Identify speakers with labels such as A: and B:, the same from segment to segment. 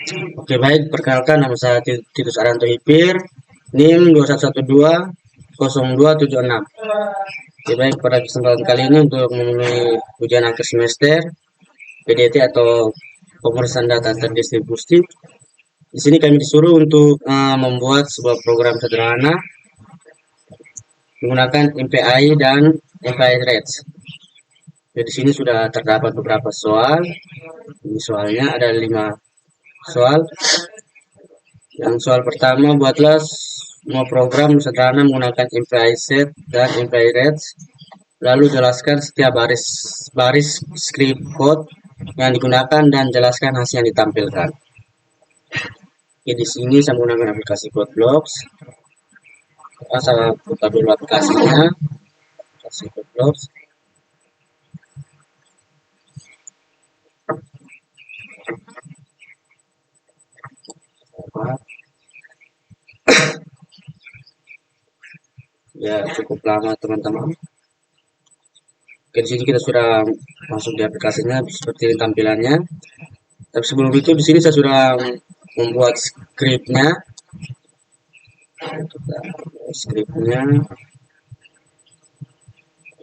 A: Oke, baik, perkenalkan nama saya Titus Aranto Hipir, NIM 21120276. Oke, baik, pada kesempatan kali ini untuk memenuhi ujian akhir semester PDT atau pemeriksaan data terdistribusi. Di sini kami disuruh untuk membuat sebuah program sederhana menggunakan MPI dan MPI Threads. Jadi di sini sudah terdapat beberapa soal. Ini soalnya ada 5 soal. Yang soal pertama, buatlah semua program sederhana menggunakan MPI set dan MPI Threads. Lalu jelaskan setiap baris script code yang digunakan dan jelaskan hasil yang ditampilkan. Oke, di sini saya menggunakan aplikasi CodeBlocks. Saya buka dulu aplikasinya. Aplikasi CodeBlocks. Ya, cukup lama teman-teman. Oke, di sini kita sudah masuk di aplikasinya seperti ini tampilannya. Tapi sebelum itu di sini saya sudah membuat scriptnya.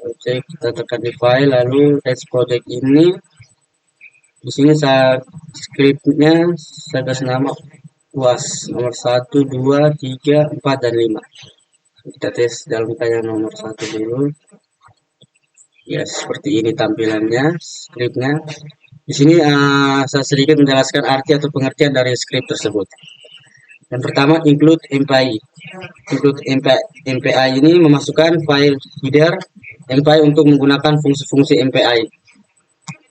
A: Oke, kita tekan di file, lalu text project ini. Di sini saya scriptnya saya kasih nama UAS nomor 1, 2, 3, 4, dan 5. Kita tes dalam tanya nomor 1 dulu. Ya, seperti ini tampilannya scriptnya. Di sini saya sedikit menjelaskan arti atau pengertian dari script tersebut. Yang pertama, include MPI. Include MPI ini memasukkan file header MPI untuk menggunakan fungsi-fungsi MPI.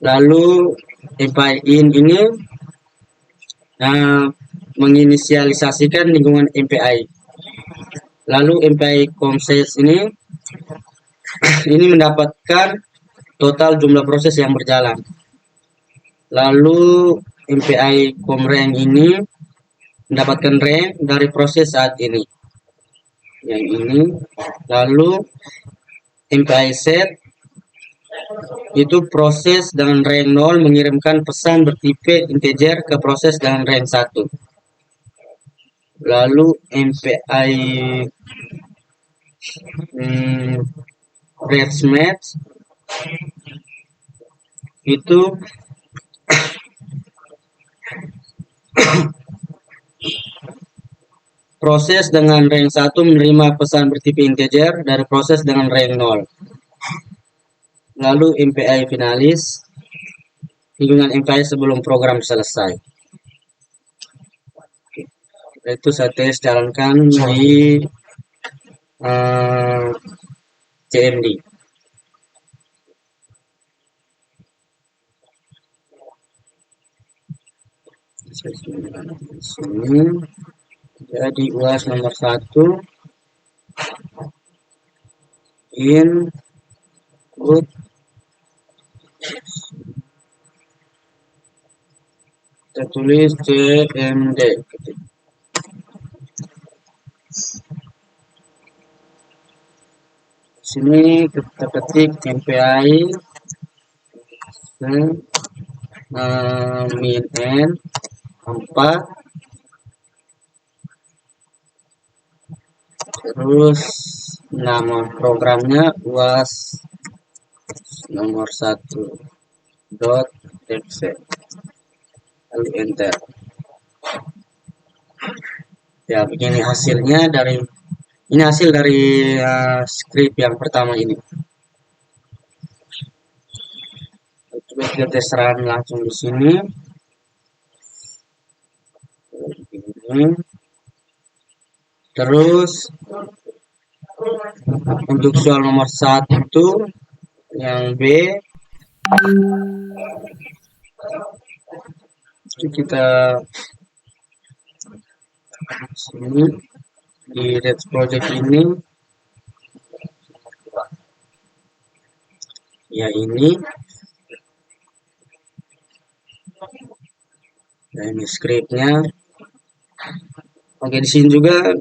A: Lalu MPI in ini menginisialisasikan lingkungan MPI. Lalu MPI concept ini mendapatkan total jumlah proses yang berjalan. Lalu MPI comRank ini mendapatkan rank dari proses saat ini. Yang ini. Lalu MPI set itu proses dengan rank 0 mengirimkan pesan bertipe integer ke proses dengan rank 1. Lalu MPI ResMatch itu proses dengan rank 1 menerima pesan bertipe integer dari proses dengan rank 0. Lalu MPI finalis, lingkungan MPI sebelum program selesai. Itu saya tes jalankan di CMD. Sini jadi UAS nomor 1 input kita tulis CMD. Sini kita ketik MPI min n 4, terus nama programnya UAS nomor 1.exe, lalu enter. Ya, begini hasilnya hasil dari script yang pertama ini. Coba kita tes run langsung di sini. Terus untuk soal nomor 1 yang B kita sini di Red Project ini ya ini. Nah, ini scriptnya. Oke, di sini juga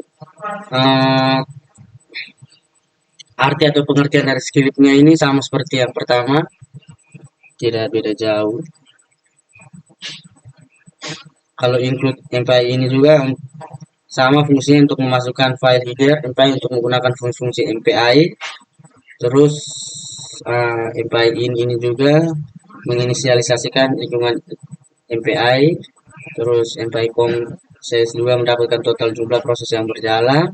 A: arti atau pengertian dari scriptnya ini sama seperti yang pertama, tidak beda jauh. Kalau include MPI ini juga sama fungsinya untuk memasukkan file header, MPI untuk menggunakan fungsi MPI. Terus MPI ini juga menginisialisasikan lingkungan MPI. Terus MPI com saya juga mendapatkan total jumlah proses yang berjalan.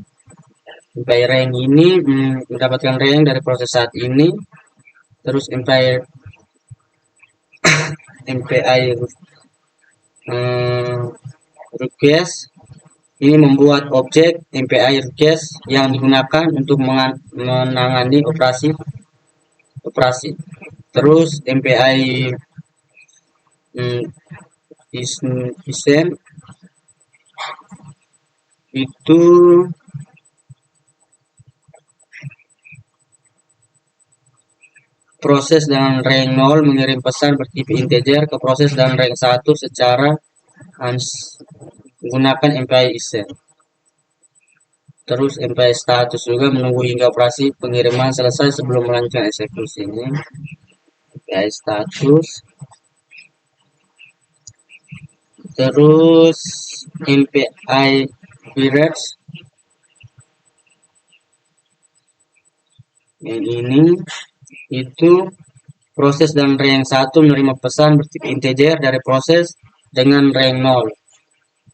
A: MPI rank ini mendapatkan rank dari proses saat ini. Terus MPI request ini membuat objek MPI request yang digunakan untuk menangani operasi. Terus MPI isent itu proses dengan rank 0 mengirim pesan bertipe integer ke proses dengan rank 1 secara menggunakan MPI isent. Terus MPI status juga menunggu hingga operasi pengiriman selesai sebelum melanjutkan eksekusi. Ini MPI status. Terus MPI periods yang ini itu proses dan rank 1 menerima pesan bertipe integer dari proses dengan rank 0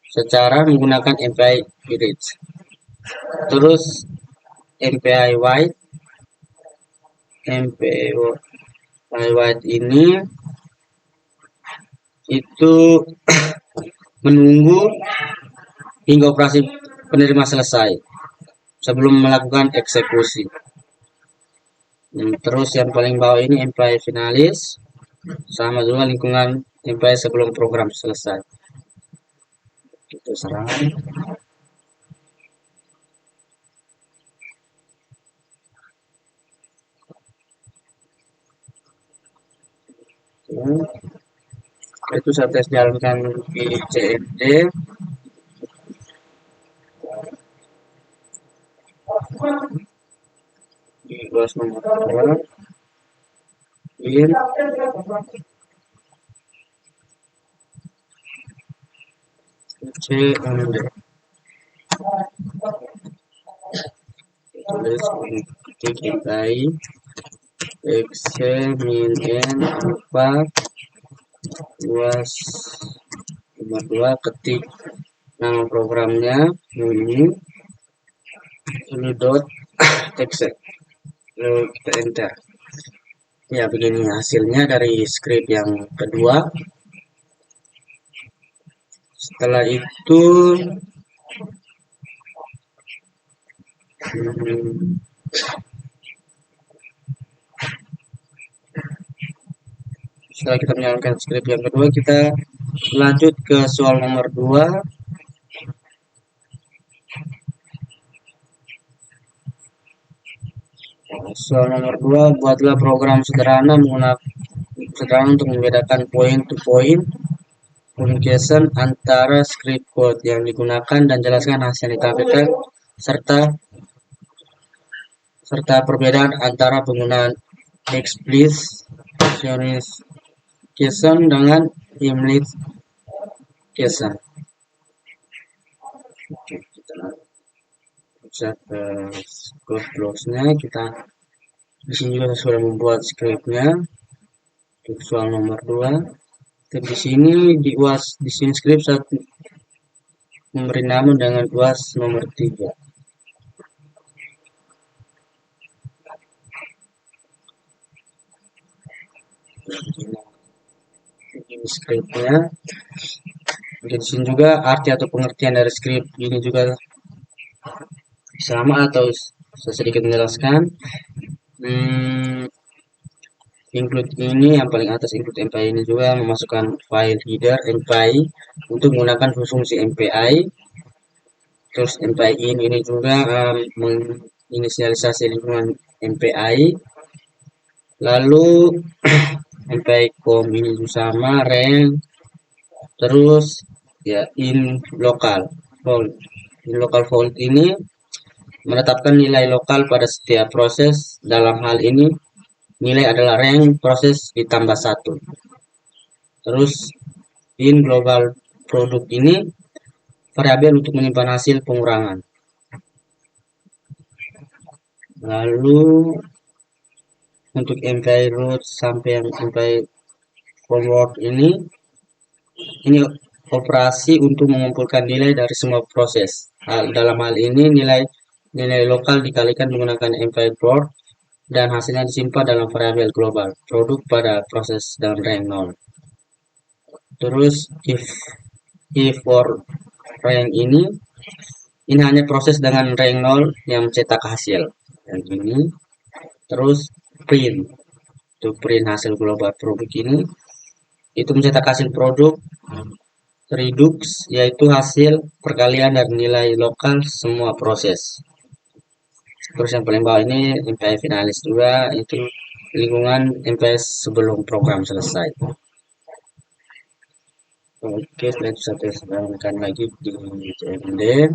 A: secara menggunakan MPI periods. Terus MPI wait ini itu menunggu hingga operasi penerima selesai sebelum melakukan eksekusi. Terus yang paling bawah ini MPI finalis, sama juga lingkungan MPI sebelum program selesai. Itu serangan. Itu saya tes jalankan di CMD. Di kelas nomor 2 in CMD tulis ketik MPI min n alpha UAS nomor 2, ketik nama programnya ini .exe, lalu kita enter. Ya, begini hasilnya dari script yang kedua. Setelah itu setelah kita menjalankan script yang kedua, kita lanjut ke soal nomor 2. Soal nomor 2, buatlah program sederhana untuk membedakan point to point communication antara script code yang digunakan dan jelaskan hasil yang ditampilkan serta perbedaan antara penggunaan explicitcation dengan implication. Oke, kita bisa ke code blocks-nya. Kita di sini juga sudah membuat scriptnya untuk soal nomor 2. Dan di sini di UAS di sini script saya memberi nama dengan UAS nomor 3. Ini scriptnya. Di sini juga arti atau pengertian dari script ini juga sama atau saya sedikit menjelaskan. Include ini yang paling atas, include MPI ini juga memasukkan file header MPI untuk menggunakan fungsi MPI. Terus MPI ini juga menginisialisasi lingkungan MPI. Lalu MPI com ini sama rank. Terus ya in local vault ini menetapkan nilai lokal pada setiap proses. Dalam hal ini nilai adalah rank proses ditambah 1. Terus in global produk ini variabel untuk menyimpan hasil pengurangan. Lalu untuk MPI root sampai yang MPI forward ini operasi untuk mengumpulkan nilai dari semua proses. Dalam hal ini nilai lokal dikalikan menggunakan MPI float dan hasilnya disimpan dalam variabel global produk pada proses dengan rank 0. Terus if for rank ini hanya proses dengan rank 0 yang mencetak hasil yang ini. Terus print untuk print hasil global produk ini itu mencetak hasil produk redux, yaitu hasil perkalian dari nilai lokal semua proses. Terus yang paling bawah ini MPI finalis juga, itu lingkungan MPI sebelum program selesai. Oke, setelah itu saya terangkan lagi di CMD.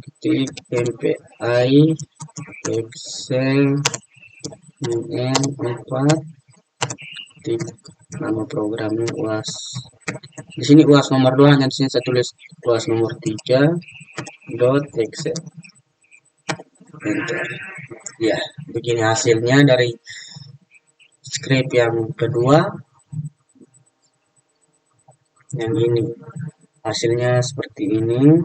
A: Ketik MPI Excel IN4, ketik nama programnya UAS. Di sini UAS nomor 2, dan di sini saya tulis UAS nomor 3 .excel. Enter. Ya, begini hasilnya dari script yang kedua. Yang ini hasilnya seperti ini.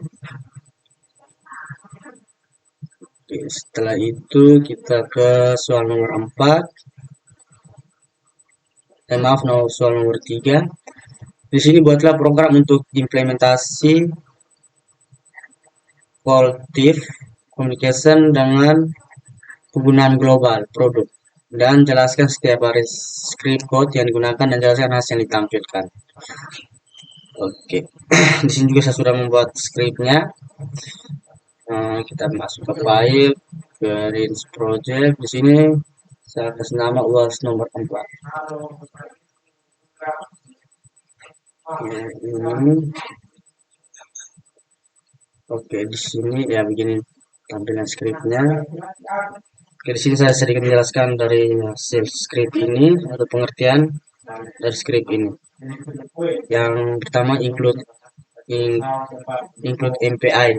A: Oke, setelah itu kita ke soal nomor 4. Soal nomor 3. Di sini buatlah program untuk implementasi qualitative communication dengan penggunaan global produk, dan jelaskan setiap baris script code yang digunakan dan jelaskan hasil yang ditampilkan. Oke, di sini juga saya sudah membuat scriptnya. Kita masuk ke file, ke Rinse project. Di sini saya kasih nama UAS nomor 4. Ini. Oke, di sini ya begini tampilan scriptnya. Oke, di sini saya sedikit menjelaskan dari hasil script ini atau pengertian dari script ini. Yang pertama include MPI,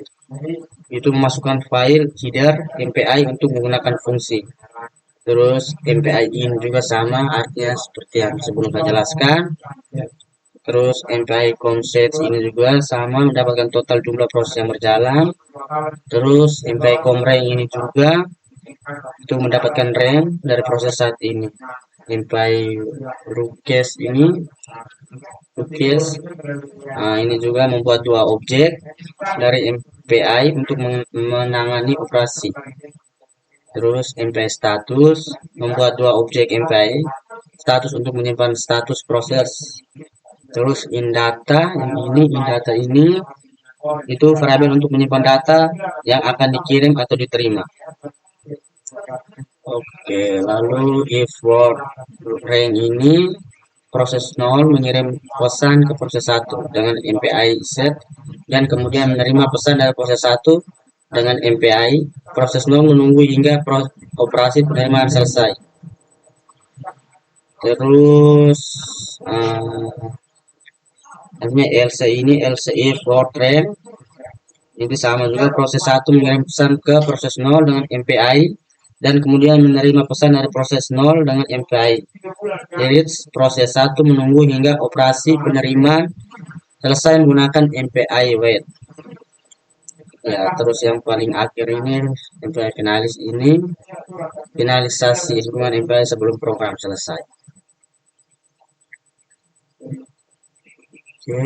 A: itu memasukkan file header MPI untuk menggunakan fungsi. Terus MPI in juga sama, artinya seperti yang sebelum saya jelaskan. Terus MPI conset ini juga sama, mendapatkan total jumlah proses yang berjalan. Terus MPI comrank ini juga itu mendapatkan rank dari proses saat ini. MPI rookcase ini ini juga membuat dua objek dari MPI untuk menangani operasi. Terus MPI status membuat dua objek MPI status untuk menyimpan status proses. Terus indata ini itu variabel untuk menyimpan data yang akan dikirim atau diterima. Oke, lalu if for rank ini proses 0 mengirim pesan ke proses 1 dengan MPI set, dan kemudian menerima pesan dari proses 1 dengan MPI. Proses 0 menunggu hingga operasi penerimaan selesai. Terus LC ini LCI for rank ini sama juga, proses 1 mengirim pesan ke proses 0 dengan MPI, dan kemudian menerima pesan dari proses 0 dengan MPI. Jadi proses 1 menunggu hingga operasi penerimaan selesai menggunakan MPI wait. Ya, terus yang paling akhir ini MPI finalis ini finalisasi lingkungan MPI sebelum program selesai. Oke,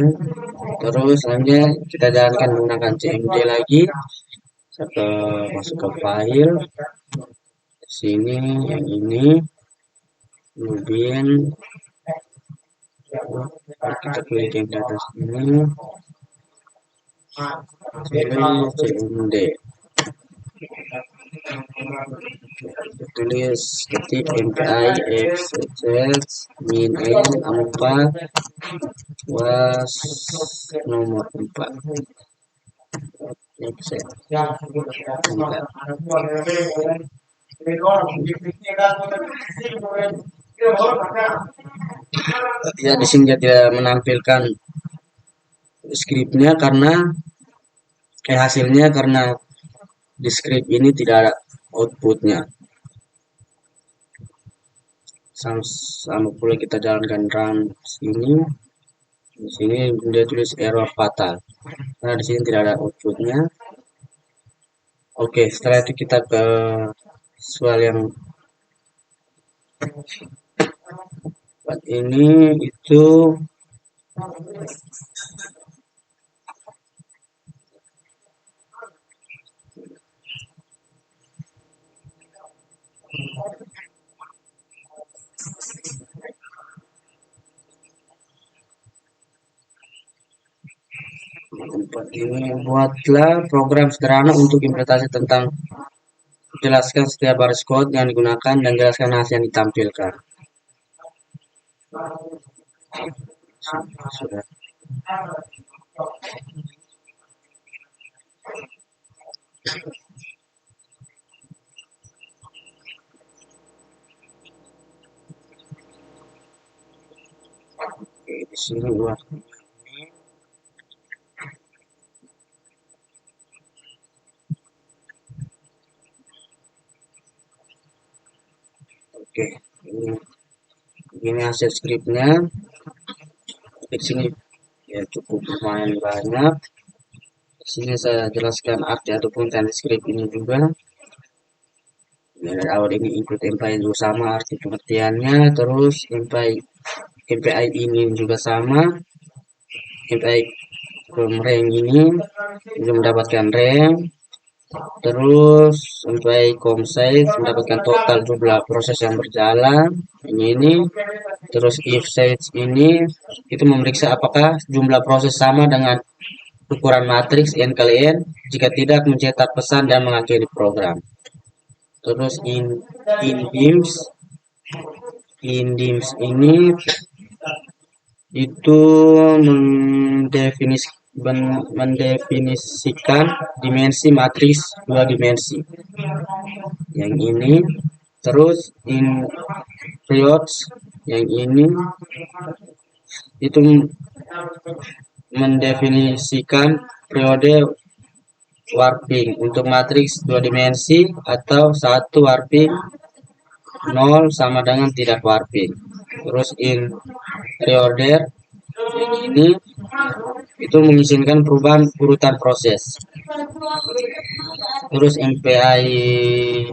A: terus selanjutnya kita jalankan menggunakan CMD lagi. Saya masuk ke file. Sini yang ini, kemudian kita klik yang di atas ini, CMD. Tulis ketik MPI XHZ min N4 was nomor 4. Excel. Ya, di sini dia tidak menampilkan skripnya karena hasilnya karena di script ini tidak ada outputnya. Sama pula kita jalankan run ini. Di sini dia tulis error fatal. Karena di sini tidak ada outputnya. Oke, setelah itu kita ke soal yang ini itu buatlah program sederhana untuk implementasi tentang jelaskan setiap baris code yang digunakan dan jelaskan hasil yang ditampilkan. Sudah. Oke, di sini buat oke, ini hasil scriptnya. Di sini ya cukup lumayan banyak. Di sini saya jelaskan arti ataupun teknik script ini juga. Dari awal ini include MPI juga sama arti pengertiannya, terus MPI ini juga sama. MPI rank ini juga mendapatkan rank. Terus sampai COMSITE mendapatkan total jumlah proses yang berjalan ini. Terus if stage ini itu memeriksa apakah jumlah proses sama dengan ukuran matriks n kali n, jika tidak mencetak pesan dan mengakhiri program. Terus in dims ini itu mendefinisikan dimensi matriks dua dimensi yang ini. Terus in periods yang ini itu mendefinisikan periode warping untuk matriks dua dimensi atau satu warping 0 sama dengan tidak warping. Terus in reorder yang ini itu mengizinkan perubahan urutan proses. Terus MPI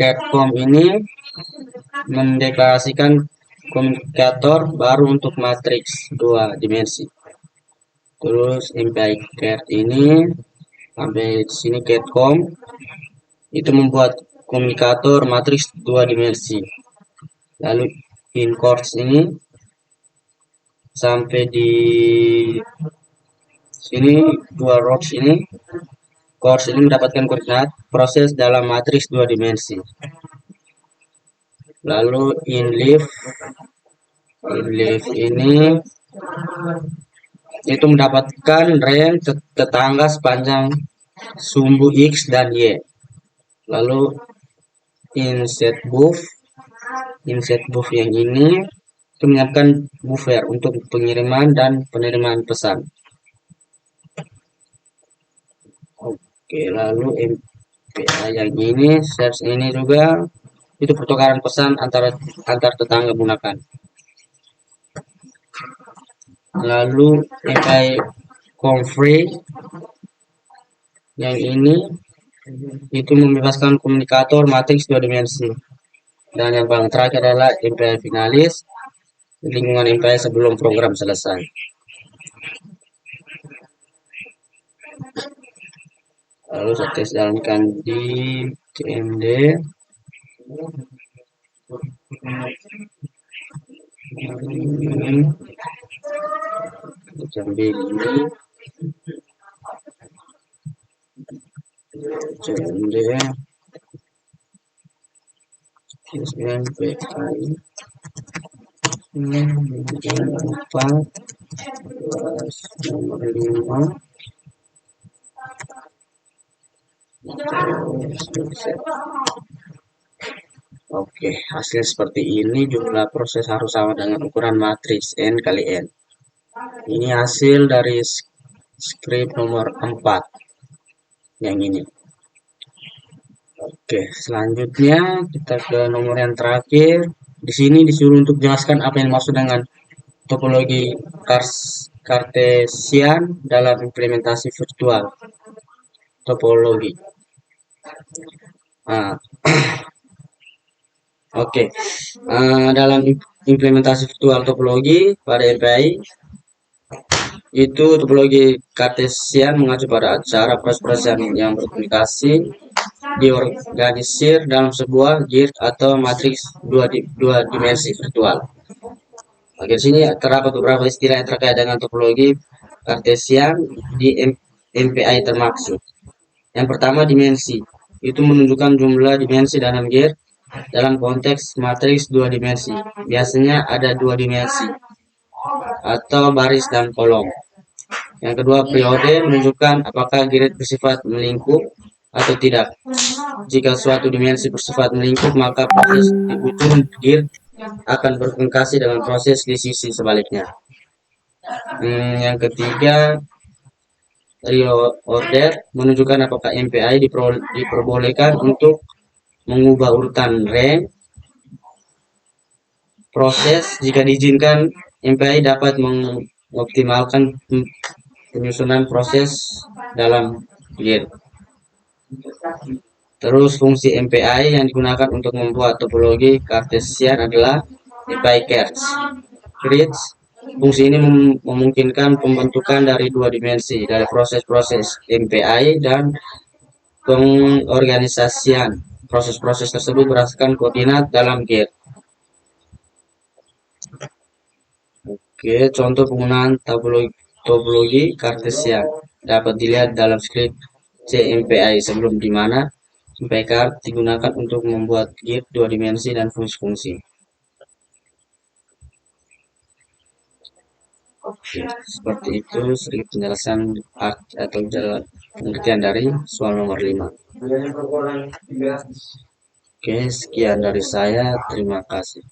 A: CADCOM ini mendeklarasikan komunikator baru untuk matriks dua dimensi. Terus MPI CAD ini sampai sini CADCOM itu membuat komunikator matriks dua dimensi. Lalu in course ini sampai di sini dua rows ini, course ini mendapatkan koordinat proses dalam matriks dua dimensi. Lalu in leaf ini itu mendapatkan range tetangga sepanjang sumbu X dan Y. Lalu inset buff yang ini itu menyiapkan buffer untuk pengiriman dan penerimaan pesan. Oke, lalu MPA yang ini, search ini juga itu pertukaran pesan antar tetangga gunakan. Lalu MPI config yang ini itu membebaskan komunikator matriks dua dimensi. Dan yang paling terakhir adalah MPI finalis, lingkungan MPI sebelum program selesai. Lalu saya tes jalankan di CMD. Jambi ini CMD SMPI 4 nomor 5 Oke, hasil seperti ini. Jumlah proses harus sama dengan ukuran matriks N kali N. Ini hasil dari script nomor 4 yang ini. Oke, selanjutnya kita ke nomor yang terakhir. Di sini disuruh untuk jelaskan apa yang dimaksud dengan topologi Cartesian dalam implementasi virtual topologi. Nah, oke, dalam implementasi virtual topologi pada MPI itu topologi Cartesian mengacu pada cara proses yang berkomunikasi diorganisir dalam sebuah grid atau matriks dua dimensi virtual. Oke, di sini terdapat beberapa istilah yang terkait dengan topologi Cartesian di MPI termaksud. Yang pertama, dimensi. Itu menunjukkan jumlah dimensi dalam grid dalam konteks matriks dua dimensi. Biasanya ada dua dimensi atau baris dan kolom. Yang kedua, periode menunjukkan apakah grid bersifat melingkup atau tidak. Jika suatu dimensi bersifat melingkup, maka proses di ujung grid akan berkomunikasi dengan proses di sisi sebaliknya. Yang ketiga, reorder menunjukkan apakah MPI diperbolehkan untuk mengubah urutan rank proses. Jika diizinkan, MPI dapat mengoptimalkan penyusunan proses dalam grid. Terus fungsi MPI yang digunakan untuk membuat topologi Cartesian adalah MPI grids. Fungsi ini memungkinkan pembentukan dari dua dimensi dari proses-proses MPI dan pengorganisasian proses-proses tersebut berdasarkan koordinat dalam grid. Oke, contoh penggunaan topologi Cartesian dapat dilihat dalam skrip CMPI sebelum, di mana MPI Cart digunakan untuk membuat grid dua dimensi dan fungsi-fungsi. Oke, seperti itu sedikit penjelasan atau pengertian dari soal nomor 5. Oke, sekian dari saya. Terima kasih.